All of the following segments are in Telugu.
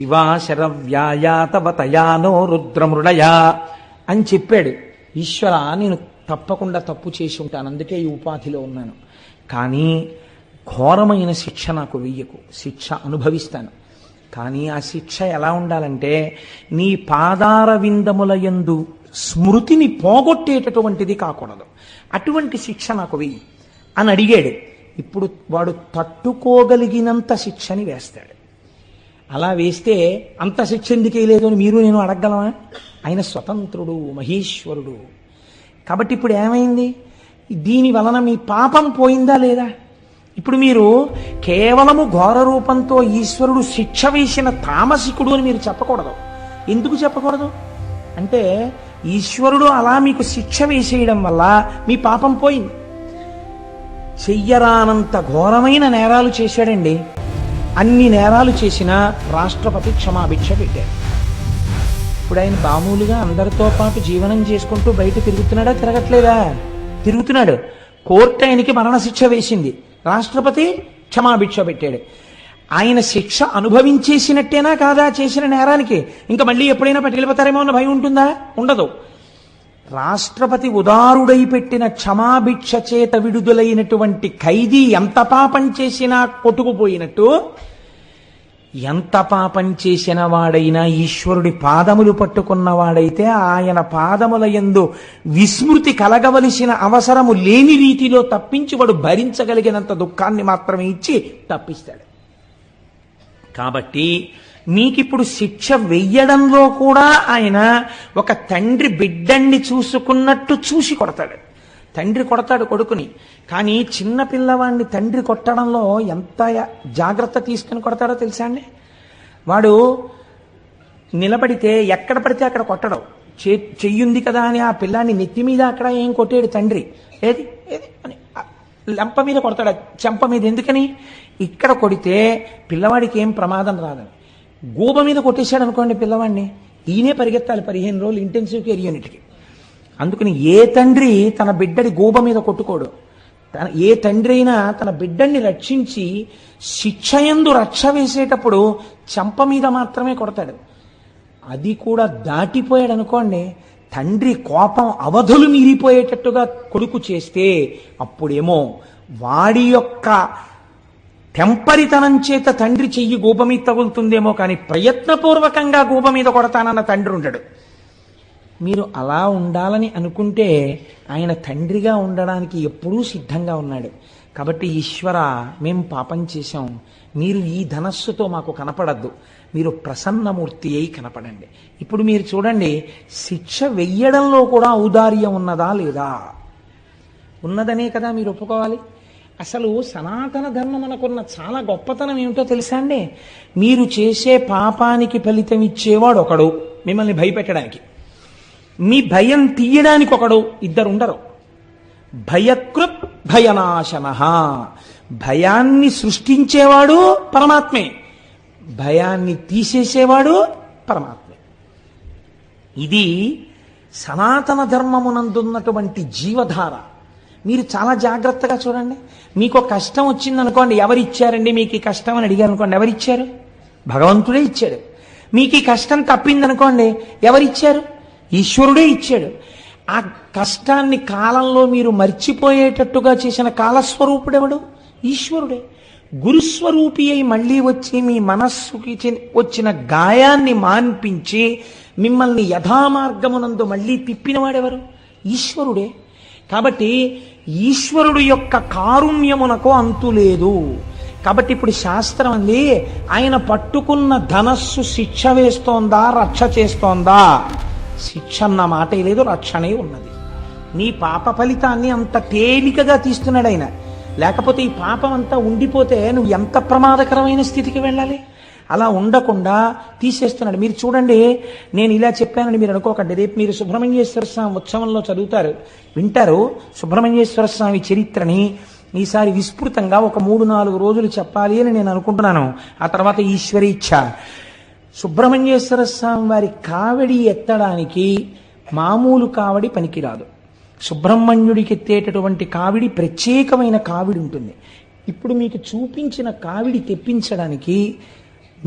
శివాశరవ్యాయాతవతయానో రుద్రమృడయా అని చెప్పాడు. ఈశ్వర, నేను తప్పకుండా తప్పు చేసి ఉంటాను, అందుకే ఈ ఉపాధిలో ఉన్నాను. కానీ ఘోరమైన శిక్ష నాకు వెయ్యకు, శిక్ష అనుభవిస్తాను. కానీ ఆ శిక్ష ఎలా ఉండాలంటే నీ పాదార విందముల యందు స్మృతిని పోగొట్టేటటువంటిది కాకూడదు. అటువంటి శిక్ష నాకు వెయ్యి అని అడిగాడు. ఇప్పుడు వాడు తట్టుకోగలిగినంత శిక్షని వేస్తాడు. అలా వేస్తే అంత శిక్ష ఎందుకు వేయలేదు అని మీరు నేను అడగలమా? ఆయన స్వతంత్రుడు, మహేశ్వరుడు. కాబట్టి ఇప్పుడు ఏమైంది? దీని వలన మీ పాపం పోయిందా లేదా? ఇప్పుడు మీరు కేవలము ఘోర రూపంతో ఈశ్వరుడు శిక్ష వేసిన తామసికుడు అని మీరు చెప్పకూడదు. ఎందుకు చెప్పకూడదు అంటే ఈశ్వరుడు అలా మీకు శిక్ష వేసేయడం వల్ల మీ పాపం పోయింది. చెయ్యరానంత ఘోరమైన నేరాలు చేశాడండి. అన్ని నేరాలు చేసినా రాష్ట్రపతి క్షమాభిక్ష పెట్టారు. ఇప్పుడు ఆయన మామూలుగా అందరితో పాటు జీవనం చేసుకుంటూ బయట తిరుగుతున్నాడా? తిరగట్లేదా? తిరుగుతున్నాడు. కోర్టు ఆయనకి మరణశిక్ష వేసింది, రాష్ట్రపతి క్షమాభిక్ష పెట్టాడు. ఆయన శిక్ష అనుభవించేసినట్టేనా కాదా చేసిన నేరానికి? ఇంకా మళ్ళీ ఎప్పుడైనా పట్టుకెళ్ళిపోతారేమో అన్న భయం ఉంటుందా? ఉండదు. రాష్ట్రపతి ఉదారుడై పెట్టిన క్షమాభిక్ష చేత విడుదలైనటువంటి ఖైదీ ఎంత పాపం చేసినా కొట్టుకుపోయినట్టు, ఎంత పాపం చేసిన వాడైనా ఈశ్వరుడి పాదములు పట్టుకున్నవాడైతే ఆయన పాదముల యందు విస్మృతి కలగవలసిన అవసరము లేని రీతిలో తప్పించి వాడు భరించగలిగినంత దుఃఖాన్ని మాత్రమే ఇచ్చి తప్పిస్తాడు. కాబట్టి మీకిప్పుడు శిక్ష వెయ్యడంలో కూడా ఆయన ఒక తండ్రి బిడ్డణ్ణి చూసుకున్నట్టు చూసి కొడతాడు. తండ్రి కొడతాడు కొడుకుని, కానీ చిన్న పిల్లవాడిని తండ్రి కొట్టడంలో ఎంత జాగ్రత్త తీసుకుని కొడతాడో తెలుసా అండి? వాడు నిలబడితే ఎక్కడ పడితే అక్కడ కొట్టడం. చెయ్యుంది కదా అని ఆ పిల్లాన్ని నెత్తి మీద అక్కడ ఏం కొట్టాడు తండ్రి. ఏది ఏది అని లంప మీద కొడతాడు, చెంప మీద. ఎందుకని? ఇక్కడ కొడితే పిల్లవాడికి ఏం ప్రమాదం రాదని. గూబ మీద కొట్టేశాడు అనుకోండి పిల్లవాడిని, ఈయనే పరిగెత్తాలి 15 రోజులు ఇంటెన్సివ్ కేర్ యూనిట్కి. అందుకని ఏ తండ్రి తన బిడ్డడి గూబ మీద కొట్టుకోడు. ఏ తండ్రి అయినా తన బిడ్డని రక్షించి శిక్షయందు రక్ష వేసేటప్పుడు చెంప మీద మాత్రమే కొడతాడు. అది కూడా దాటిపోయాడు అనుకోండి, తండ్రి కోపం అవధులు మీరిపోయేటట్టుగా కొడుకు చేస్తే అప్పుడేమో వాడి యొక్క టెంపరితనం చేత తండ్రి చెయ్యి గూబ మీద తగులుతుందేమో, కానీ ప్రయత్నపూర్వకంగా గూబ మీద కొడతానన్న తండ్రి ఉండడు. మీరు అలా ఉండాలని అనుకుంటే ఆయన తండ్రిగా ఉండడానికి ఎప్పుడూ సిద్ధంగా ఉన్నాడు. కాబట్టి ఈశ్వర, మేం పాపం చేశాం, మీరు ఈ ధనస్సుతో మాకు కనపడద్దు, మీరు ప్రసన్నమూర్తి అయి కనపడండి. ఇప్పుడు మీరు చూడండి, శిక్ష వెయ్యడంలో కూడా ఔదార్యం ఉన్నదా లేదా? ఉన్నదనే కదా మీరు ఒప్పుకోవాలి. అసలు సనాతన ధర్మం మనకున్న చాలా గొప్పతనం ఏమిటో తెలుసా అండి? మీరు చేసే పాపానికి ఫలితం ఇచ్చేవాడు ఒకడు, మిమ్మల్ని భయపెట్టడానికి. మీ భయం తీయడానికి ఒకడు, ఇద్దరు ఉండరు. భయకృత్ భయనాశన. భయాన్ని సృష్టించేవాడు పరమాత్మే, భయాన్ని తీసేసేవాడు పరమాత్మే. ఇది సనాతన ధర్మమునందున్నటువంటి జీవధార. మీరు చాలా జాగ్రత్తగా చూడండి. మీకు కష్టం వచ్చిందనుకోండి, ఎవరిచ్చారండి మీకు ఈ కష్టం అని అడిగారు అనుకోండి, ఎవరిచ్చారు? భగవంతుడే ఇచ్చాడు. మీకు ఈ కష్టం తప్పిందనుకోండి, ఎవరిచ్చారు? ఈశ్వరుడే ఇచ్చాడు. ఆ కష్టాన్ని కాలంలో మీరు మర్చిపోయేటట్టుగా చేసిన కాలస్వరూపుడెవడు? ఈశ్వరుడే. గురుస్వరూపి అయి మళ్ళీ వచ్చి మీ మనస్సుకి వచ్చిన గాయాన్ని మాన్పించి మిమ్మల్ని యథామార్గమునందు మళ్ళీ తిప్పినవాడెవరు? ఈశ్వరుడే. కాబట్టి ఈశ్వరుడు యొక్క కారుణ్యమునకు అంతులేదు. కాబట్టి ఇప్పుడు శాస్త్రం అంది, ఆయన పట్టుకున్న ధనస్సు శిక్ష వేస్తోందా రక్ష చేస్తోందా? శిక్ష అన్న మాటే లేదు, రక్షణే ఉన్నది. నీ పాప ఫలితాన్ని అంత తేలికగా తీస్తున్నాడు ఆయన. లేకపోతే ఈ పాపం అంతా ఉండిపోతే నువ్వు ఎంత ప్రమాదకరమైన స్థితికి వెళ్ళాలి. అలా ఉండకుండా తీసేస్తున్నాడు. మీరు చూడండి, నేను ఇలా చెప్పానని మీరు అనుకోకండి. రేపు మీరు సుబ్రహ్మణ్యేశ్వర స్వామి ఉత్సవంలో చదువుతారు, వింటారు సుబ్రహ్మణ్యేశ్వర స్వామి చరిత్రని. ఈసారి విస్తృతంగా ఒక 3-4 రోజులు చెప్పాలి అని నేను అనుకుంటున్నాను. ఆ తర్వాత ఈశ్వరీచ్ఛ. సుబ్రహ్మణ్యేశ్వర స్వామి వారి కావడి ఎత్తడానికి మామూలు కావడి పనికిరాదు. సుబ్రహ్మణ్యుడికి ఎత్తేటటువంటి కావిడి ప్రత్యేకమైన కావిడి ఉంటుంది. ఇప్పుడు మీకు చూపించిన కావిడి తెప్పించడానికి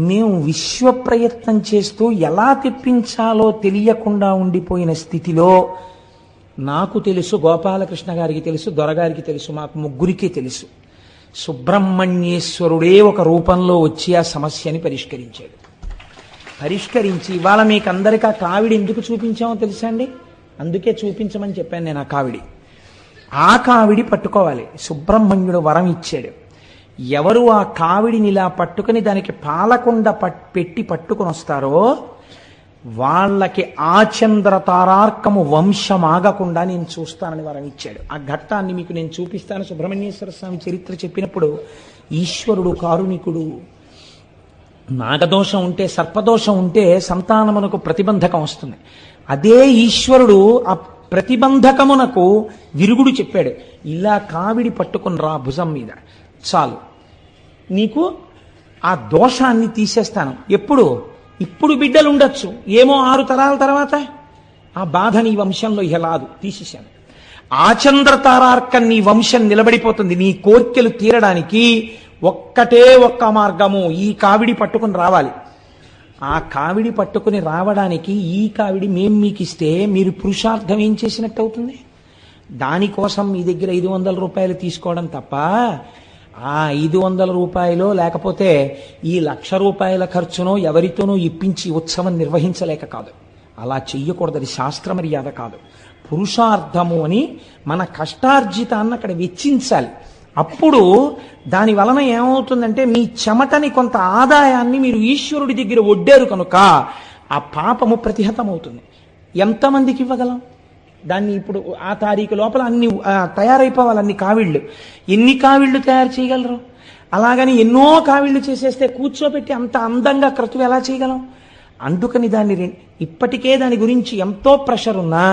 మేము విశ్వ ప్రయత్నం చేస్తూ ఎలా తెప్పించాలో తెలియకుండా ఉండిపోయిన స్థితిలో నాకు తెలుసు, గోపాలకృష్ణ గారికి తెలుసు, దొరగారికి తెలుసు, మాకు ముగ్గురికి తెలుసు. సుబ్రహ్మణ్యేశ్వరుడే ఒక రూపంలో వచ్చి ఆ సమస్యని పరిష్కరించాడు. పరిష్కరించి ఇవాళ మీకు అందరికీ ఆ కావిడి ఎందుకు చూపించామో తెలుసా అండి? అందుకే చూపించమని చెప్పాను నేను. ఆ కావిడి, ఆ కావిడి పట్టుకోవాలి. సుబ్రహ్మణ్యుడు వరం ఇచ్చాడు. ఎవరు ఆ కావిడిని ఇలా పట్టుకుని దానికి పాలకుండ పెట్టి పట్టుకుని వస్తారో వాళ్ళకి ఆచంద్ర తారార్కము వంశమాగకుండా నేను చూస్తానని వరం ఇచ్చాడు. ఆ ఘట్టాన్ని మీకు నేను చూపిస్తాను. సుబ్రహ్మణ్యేశ్వర స్వామి చరిత్ర చెప్పినప్పుడు ఈశ్వరుడు కారుణికుడు. నాగదోషం ఉంటే, సర్పదోషం ఉంటే సంతానమునకు ప్రతిబంధకం వస్తుంది. అదే ఈశ్వరుడు ఆ ప్రతిబంధకమునకు విరుగుడు చెప్పాడు. ఇలా కావిడి పట్టుకుని రా భుజం మీద, చాలు నీకు ఆ దోషాన్ని తీసేస్తాను. ఎప్పుడు? ఇప్పుడు బిడ్డలు ఉండొచ్చు, ఏమో 6 తరాల తర్వాత ఆ బాధ నీ వంశంలో ఇహలాదు, తీసేశాను. ఆచంద్ర తారార్కం నీ వంశం నిలబడిపోతుంది. నీ కోర్కెలు తీరడానికి ఒక్కటే ఒక్క మార్గము, ఈ కావిడి పట్టుకుని రావాలి. ఆ కావిడి పట్టుకుని రావడానికి ఈ కావిడి మేం మీకు ఇస్తే మీరు పురుషార్థం ఏం చేసినట్టు అవుతుంది? దానికోసం మీ దగ్గర 500 రూపాయలు తీసుకోవడం తప్ప ఆ 500 రూపాయలు లేకపోతే ఈ 1,00,000 రూపాయల ఖర్చునో ఎవరితోనో ఇప్పించి ఉత్సవం నిర్వహించలేక కాదు. అలా చెయ్యకూడదు. అది శాస్త్ర మర్యాద కాదు. పురుషార్థము అని మన కష్టార్జితాన్ని అక్కడ వెచ్చించాలి. అప్పుడు దాని వలన ఏమవుతుందంటే మీ చెమటని కొంత ఆదాయాన్ని మీరు ఈశ్వరుడి దగ్గర ఒడ్డారు కనుక ఆ పాపము ప్రతిహతమవుతుంది. ఎంతమందికి ఇవ్వగలం దాన్ని? ఇప్పుడు ఆ తారీఖు లోపల అన్ని తయారైపోవాలి, అన్ని కావిళ్ళు. ఎన్ని కావిళ్ళు తయారు చేయగలరు? అలాగని ఎన్నో కావిళ్ళు చేసేస్తే కూర్చోబెట్టి అంత అందంగా క్రతువు ఎలా చేయగలం? అందుకని దాన్ని ఇప్పటికే దాని గురించి ఎంతో ప్రెషర్ ఉన్నా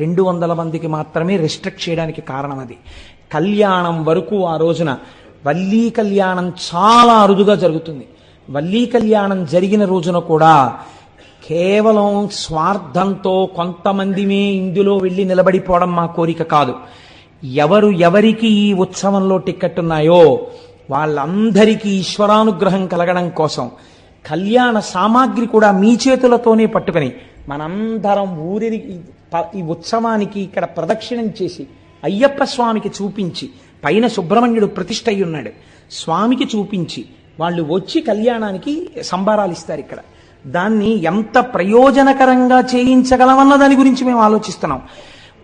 200 మందికి మాత్రమే రెస్ట్రిక్ట్ చేయడానికి కారణం అది. కళ్యాణం వరకు ఆ రోజున వల్లీ కళ్యాణం చాలా అరుదుగా జరుగుతుంది. వల్లీ కళ్యాణం జరిగిన రోజున కూడా కేవలం స్వార్థంతో కొంతమందిమే ఇందులో వెళ్ళి నిలబడిపోవడం మా కోరిక కాదు. ఎవరికి ఈ ఉత్సవంలో టిక్కెట్ ఉన్నాయో వాళ్ళందరికీ ఈశ్వరానుగ్రహం కలగడం కోసం కళ్యాణ సామాగ్రి కూడా మీ చేతులతోనే పట్టుకుని మనందరం ఈ ఉత్సవానికి ఇక్కడ ప్రదక్షిణం చేసి అయ్యప్ప స్వామికి చూపించి, పైన సుబ్రహ్మణ్యుడు ప్రతిష్ఠ అయి ఉన్నాడు, స్వామికి చూపించి వాళ్ళు వచ్చి కళ్యాణానికి సంబారాలు ఇస్తారు. ఇక్కడ దాన్ని ఎంత ప్రయోజనకరంగా చేయించగలమన్న దాని గురించి మేము ఆలోచిస్తున్నాం.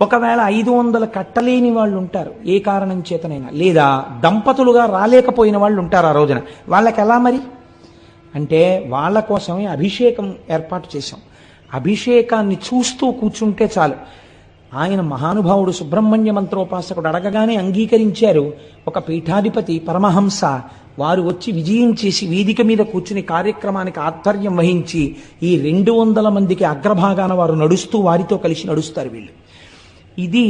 ఒకవేళ 500 కట్టలేని వాళ్ళు ఉంటారు ఏ కారణం చేతనైనా, లేదా దంపతులుగా రాలేకపోయిన వాళ్ళు ఉంటారు ఆ రోజున. వాళ్ళకి ఎలా మరి అంటే వాళ్ళ కోసమే అభిషేకం ఏర్పాటు చేశాం. అభిషేకాన్ని చూస్తూ కూర్చుంటే చాలు. ఆయన మహానుభావుడు సుబ్రహ్మణ్య మంత్రోపాసకుడు అడగగానే అంగీకరించారు. ఒక పీఠాధిపతి పరమహంస వారు వచ్చి విజయం చేసి వేదిక మీద కూర్చుని కార్యక్రమానికి ఆధ్వర్యం వహించి ఈ 200 మందికి అగ్రభాగాన వారు నడుస్తూ వారితో కలిసి నడుస్తారు వీళ్ళు. ఇది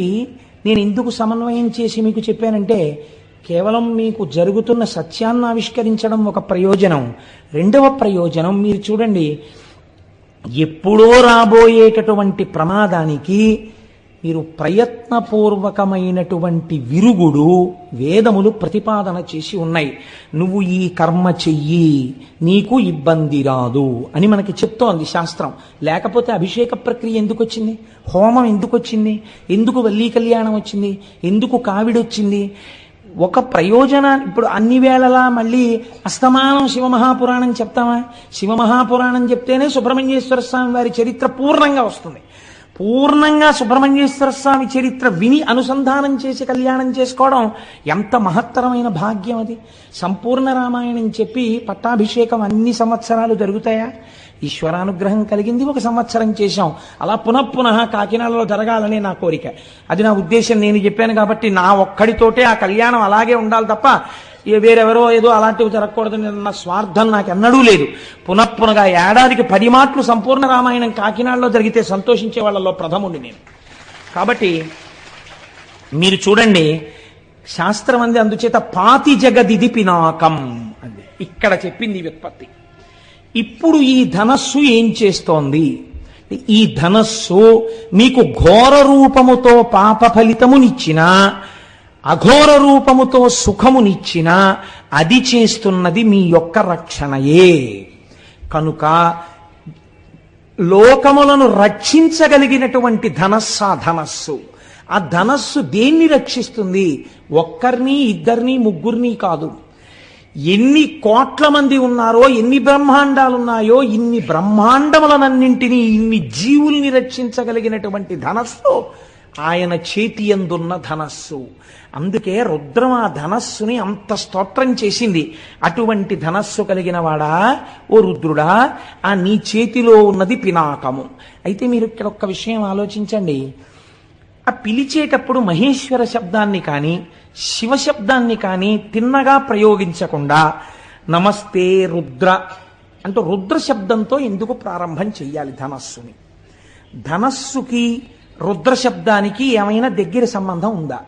నేను ఎందుకు సమన్వయం చేసి మీకు చెప్పానంటే కేవలం మీకు జరుగుతున్న సత్యాన్ని ఆవిష్కరించడం ఒక ప్రయోజనం. రెండవ ప్రయోజనం మీరు చూడండి, ఎప్పుడో రాబోయేటటువంటి ప్రమాదానికి మీరు ప్రయత్నపూర్వకమైనటువంటి విరుగుడు వేదములు ప్రతిపాదన చేసి ఉన్నాయి. నువ్వు ఈ కర్మ చెయ్యి నీకు ఇబ్బంది రాదు అని మనకి చెప్తోంది శాస్త్రం. లేకపోతే అభిషేక ప్రక్రియ ఎందుకు వచ్చింది? హోమం ఎందుకు వచ్చింది? ఎందుకు వల్లీ కళ్యాణం వచ్చింది? ఎందుకు కావిడొచ్చింది? ఒక ప్రయోజనాన్ని ఇప్పుడు అన్ని వేళలా మళ్ళీ అస్తమానం శివమహాపురాణం చెప్తామా? శివమహాపురాణం చెప్తేనే సుబ్రహ్మణ్యేశ్వర స్వామి వారి చరిత్ర పూర్ణంగా వస్తుంది. పూర్ణంగా సుబ్రహ్మణ్యేశ్వర స్వామి చరిత్ర విని అనుసంధానం చేసి కళ్యాణం చేసుకోవడం ఎంత మహత్తరమైన భాగ్యం అది. సంపూర్ణ రామాయణం చెప్పి పట్టాభిషేకం అన్ని సంవత్సరాలు జరుగుతాయా? ఈశ్వరానుగ్రహం కలిగింది, 1 సంవత్సరం చేశాం. అలా పునఃపునః కాకినాడలో జరగాలనే నా కోరిక. అది నా ఉద్దేశం. నేను చెప్పాను కాబట్టి నా ఒక్కడితోటే ఆ కళ్యాణం అలాగే ఉండాలి తప్ప వేరెవరో ఏదో అలాంటివి జరగకూడదని నా స్వార్థం నాకు ఎన్నడూ లేదు. పునఃపునగా ఏడాదికి 10 మాటలు సంపూర్ణ రామాయణం కాకినాడలో జరిగితే సంతోషించే వాళ్ళలో ప్రథముండి నేను. కాబట్టి మీరు చూడండి, శాస్త్రం అంది అందుచేత పాతి జగదిది పినాకం అంది. ఇక్కడ చెప్పింది వ్యుత్పత్తి. ఇప్పుడు ఈ ధనస్సు ఏం చేస్తోంది? ఈ ధనస్సు మీకు ఘోర రూపముతో పాప ఫలితమునిచ్చినా అఘోర రూపముతో సుఖమునిచ్చినా అది చేస్తున్నది మీ యొక్క రక్షణయే. కనుక లోకములను రక్షించగలిగినటువంటి ధనస్సు. ఆ ధనస్సు దేన్ని రక్షిస్తుంది? ఒక్కరిని, ఇద్దరిని, ముగ్గురిని కాదు. ఎన్ని కోట్ల మంది ఉన్నారో, ఎన్ని బ్రహ్మాండాలున్నాయో, ఇన్ని బ్రహ్మాండములనన్నింటినీ, ఇన్ని జీవుల్ని రక్షించగలిగినటువంటి ధనస్సు ఆయన చేతి యందున్న ధనస్సు. అందుకే రుద్రం ఆ ధనస్సుని అంత స్తోత్రం చేసింది. అటువంటి ధనస్సు కలిగిన వాడా ఓ రుద్రుడా, ఆ నీ చేతిలో ఉన్నది పినాకము. అయితే మీరు ఇక్కడ ఒక్క విషయం ఆలోచించండి. ఆ పిలిచేటప్పుడు మహేశ్వర శబ్దాన్ని కానీ శివ శబ్దాన్ని కానీ తిన్నగా ప్రయోగించకుండా నమస్తే రుద్ర అంటూ రుద్ర శబ్దంతో ఎందుకు ప్రారంభం చెయ్యాలి ధనస్సుని? ధనస్సుకి రుద్ర శబ్దానికి ఏమైనా దగ్గర సంబంధం ఉందా?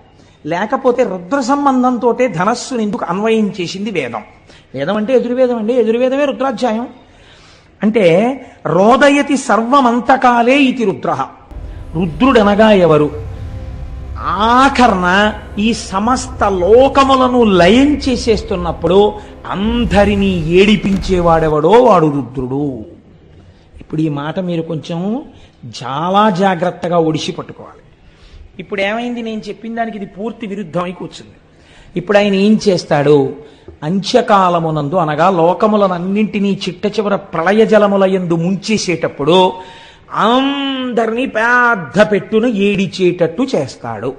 లేకపోతే రుద్ర సంబంధంతో ధనస్సుని ఎందుకు అన్వయం చేసింది వేదం? వేదం అంటే ఎదుర్వేదం అండి, ఎదుర్వేదమే రుద్రాధ్యాయం. అంటే రోదయతి సర్వమంతకాలే ఇతి రుద్ర. రుద్రుడనగా ఎవరు? ఆఖరణ ఈ సమస్త లోకములను లయం చేసేస్తున్నప్పుడు అందరినీ ఏడిపించేవాడెవడో వాడు రుద్రుడు. ఇప్పుడు ఈ మాట మీరు కొంచెం చాలా జాగ్రత్తగా ఒడిసి పట్టుకోవాలి. ఇప్పుడు ఏమైంది? నేను చెప్పిన దానికి ఇది పూర్తి విరుద్ధమై కూర్చుంది. ఇప్పుడు ఆయన ఏం చేస్తాడు? అంత్యకాలమునందు అనగా లోకములనన్నింటినీ చిట్ట చివర ప్రళయ జలముల యందు ముంచేసేటప్పుడు అందరినీ పెద్ద పెట్టున ఏడిచేటట్టు చేస్తాడు.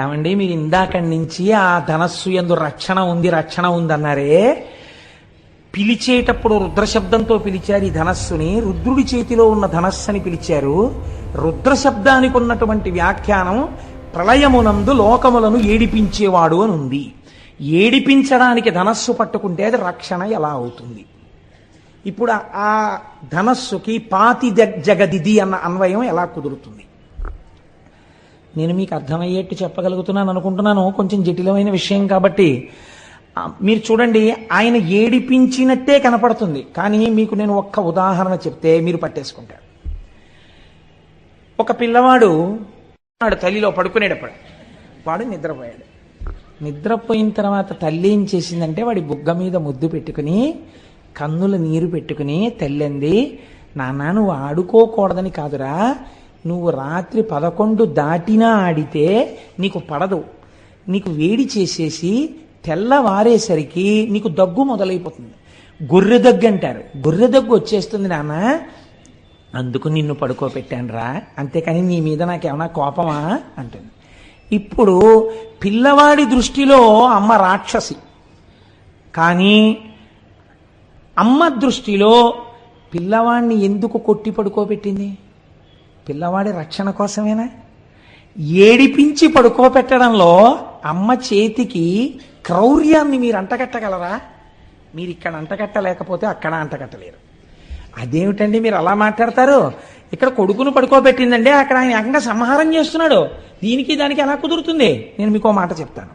ఏమండి, మీరు ఇందాకడి నుంచి ఆ ధనస్సు యందు రక్షణ ఉంది అన్నారే, పిలిచేటప్పుడు రుద్రశబ్దంతో పిలిచారు ఈ ధనస్సుని, రుద్రుడి చేతిలో ఉన్న ధనస్సుని పిలిచారు. రుద్ర శబ్దానికి ఉన్నటువంటి వ్యాఖ్యానం ప్రళయమునందు లోకములను ఏడిపించేవాడు అని ఉంది. ఏడిపించడానికి ధనస్సు పట్టుకుంటే అది రక్షణ ఎలా అవుతుంది? ఇప్పుడు ఆ ధనస్సుకి పాతి జగదిది అన్న అన్వయం ఎలా కుదురుతుంది? నేను మీకు అర్థమయ్యేట్టు చెప్పగలుగుతున్నాను అనుకుంటున్నాను. కొంచెం జటిలమైన విషయం కాబట్టి మీరు చూడండి, ఆయన ఏడిపించినట్టే కనపడుతుంది. కానీ మీకు నేను ఒక్క ఉదాహరణ చెప్తే మీరు పట్టేసుకుంటారు. ఒక పిల్లవాడు తల్లిలో పడుకునేటప్పుడు వాడు నిద్రపోయాడు. నిద్రపోయిన తర్వాత తల్లి ఏం చేసిందంటే వాడి బుగ్గ మీద ముద్దు పెట్టుకుని కన్నుల నీరు పెట్టుకుని తల్లి అంది, నాన్న నువ్వు ఆడుకోకూడదని కాదురా, నువ్వు రాత్రి 11 దాటినా ఆడితే నీకు పడదు, నీకు వేడి చేసేసి తెల్లవారేసరికి నీకు దగ్గు మొదలైపోతుంది. గొర్రె దగ్గు అంటారు, గొర్రె దగ్గు వచ్చేస్తుంది నాన్న, అందుకు నిన్ను పడుకోబెట్టాను రా, అంతేకాని నీ మీద నాకేమన్నా కోపమా అంటుంది. ఇప్పుడు పిల్లవాడి దృష్టిలో అమ్మ రాక్షసి, కానీ అమ్మ దృష్టిలో పిల్లవాడిని ఎందుకు కొట్టి పడుకోబెట్టింది? పిల్లవాడి రక్షణ కోసమేనా? ఏడిపించి పడుకోబెట్టడంలో అమ్మ చేతికి క్రౌర్యాన్ని మీరు అంటగట్టగలరా? మీరు ఇక్కడ అంటగట్టలేకపోతే అక్కడ అంటగట్టలేరు. అదేమిటండి మీరు అలా మాట్లాడతారు? ఇక్కడ కొడుకును పడుకోబెట్టిందండి, అక్కడ ఆయన ఏకంగా సంహారం చేస్తున్నాడు. దీనికి దానికి ఎలా కుదురుతుంది? నేను మీకు మాట చెప్తాను.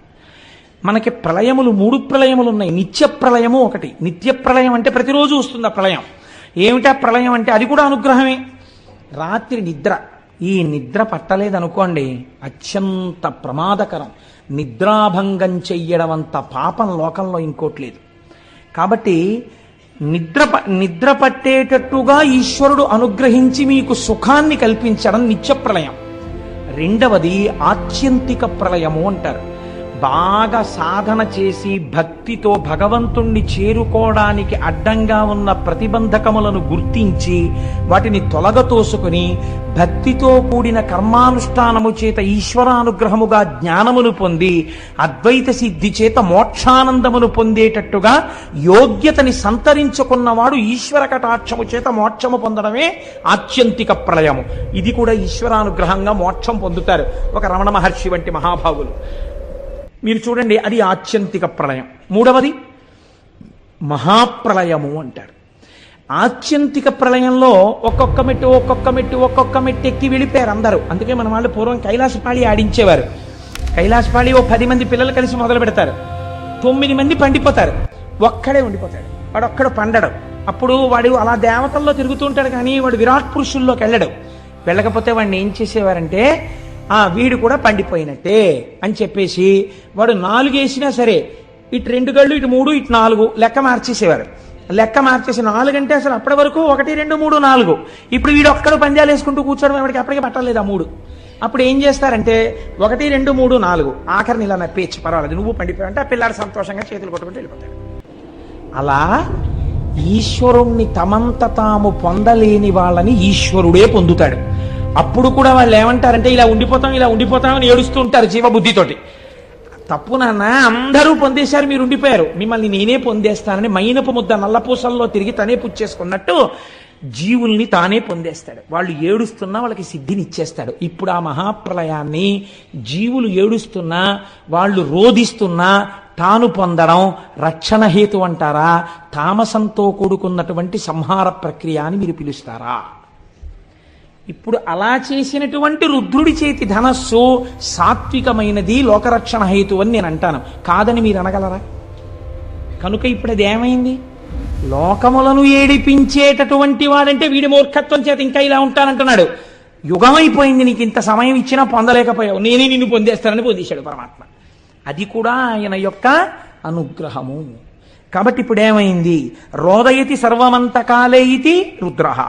మనకి ప్రళయములు 3 ప్రళయములు ఉన్నాయి. నిత్య ప్రళయము ఒకటి. నిత్య ప్రళయం అంటే ప్రతిరోజు వస్తుంది ఆ ప్రళయం. ఏమిటా ప్రళయం అంటే అది కూడా అనుగ్రహమే. రాత్రి నిద్ర, ఈ నిద్ర పట్టలేదనుకోండి అత్యంత ప్రమాదకరం. నిద్రాభంగం చెయ్యడం అంత పాపం లోకంలో ఇంకోట్లేదు. కాబట్టి నిద్ర పట్టేటట్టుగా ఈశ్వరుడు అనుగ్రహించి మీకు సుఖాన్ని కల్పించడం నిత్య ప్రళయం. రెండవది ఆత్యంతిక ప్రళయము అంటారు. బాగా సాధన చేసి భక్తితో భగవంతుణ్ణి చేరుకోవడానికి అడ్డంగా ఉన్న ప్రతిబంధకములను గుర్తించి వాటిని తొలగతోసుకుని భక్తితో కూడిన కర్మానుష్ఠానము చేత ఈశ్వరానుగ్రహముగా జ్ఞానమును పొంది అద్వైత సిద్ధి చేత మోక్షానందమును పొందేటట్టుగా యోగ్యతని సంతరించుకున్నవాడు ఈశ్వర కటాక్షము చేత మోక్షము పొందడమే ఆత్యంతిక ప్రళయము. ఇది కూడా ఈశ్వరానుగ్రహంగా మోక్షం పొందుతారు ఒక రమణ మహర్షి వంటి మహాభావులు. మీరు చూడండి, అది ఆత్యంతిక ప్రళయం. మూడవది మహాప్రళయము అంటారు. ఆత్యంతిక ప్రళయంలో ఒక్కొక్క మెట్టు ఎక్కి వెళ్ళిపోయారు అందరూ. అందుకే మన వాళ్ళు పూర్వం కైలాసపాళి ఆడించేవారు. కైలాసపాళి 10 మంది పిల్లలు కలిసి మొదలు పెడతారు, 9 మంది పండిపోతారు, ఒక్కడే ఉండిపోతాడు, వాడు ఒక్కడు పండడు. అప్పుడు వాడు అలా దేవతల్లో తిరుగుతూ ఉంటాడు, కానీ వాడు విరాట్ పురుషుల్లోకి వెళ్ళడు. వెళ్ళకపోతే వాడిని ఏం చేసేవారంటే వీడు కూడా పండిపోయినట్టే అని చెప్పేసి వాడు 4 వేసినా సరే ఇటు 2 గళ్ళు, ఇటు 3, ఇటు 4 లెక్క మార్చేసేవారు. లెక్క మార్చేసి 4 అంటే అసలు అప్పటి వరకు 1, 2, 3, 4. ఇప్పుడు వీడు ఒక్కడు పందాలు వేసుకుంటూ కూర్చోవడం ఎవరికి అప్పటికే పట్టలేదు ఆ 3. అప్పుడు ఏం చేస్తారంటే 1, 2, 3, 4 ఆఖరిని ఇలా నప్పేచ్చు, పర్వాలేదు నువ్వు పండిపోయావంటే ఆ పిల్లాడు సంతోషంగా చేతులు కొట్టుకుంటూ వెళ్ళిపోతాడు. అలా ఈశ్వరుణ్ణి తమంత తాము పొందలేని వాళ్ళని ఈశ్వరుడే పొందుతాడు. అప్పుడు కూడా వాళ్ళు ఏమంటారంటే ఇలా ఉండిపోతాం అని ఏడుస్తూ ఉంటారు జీవబుద్ధితోటి. తప్పు నాన్న, అందరూ పొందేశారు, మీరు ఉండిపోయారు, మిమ్మల్ని నేనే పొందేస్తానని మైనపు ముద్ద నల్లపూసల్లో తిరిగి తనే పుచ్చేసుకున్నట్టు జీవుల్ని తానే పొందేస్తాడు. వాళ్ళు ఏడుస్తున్నా వాళ్ళకి సిద్ధినిచ్చేస్తాడు. ఇప్పుడు ఆ మహాప్రళయాన్ని జీవులు ఏడుస్తున్నా వాళ్ళు రోధిస్తున్నా తాను పొందడం రక్షణ హేతు అంటారా, తామసంతో కూడుకున్నటువంటి సంహార ప్రక్రియ అని మీరు పిలుస్తారా? ఇప్పుడు అలా చేసినటువంటి రుద్రుడి చేతి ధనస్సు సాత్వికమైనది, లోకరక్షణ హేతు అని నేను అంటాను, కాదని మీరు అనగలరా? కనుక ఇప్పుడు అది ఏమైంది? లోకములను ఏడిపించేటటువంటి వాడంటే వీడి మూర్ఖత్వం చేత ఇంకా ఇలా ఉంటానంటున్నాడు. యుగమైపోయింది, నీకు ఇంత సమయం ఇచ్చినా పొందలేకపోయావు, నేనే నిన్ను పొందేస్తానని పొందేశాడు పరమాత్మ. అది కూడా ఆయన యొక్క అనుగ్రహము. కాబట్టి ఇప్పుడు ఏమైంది? రోదయతి సర్వమంతకాలే ఇతి రుద్రః.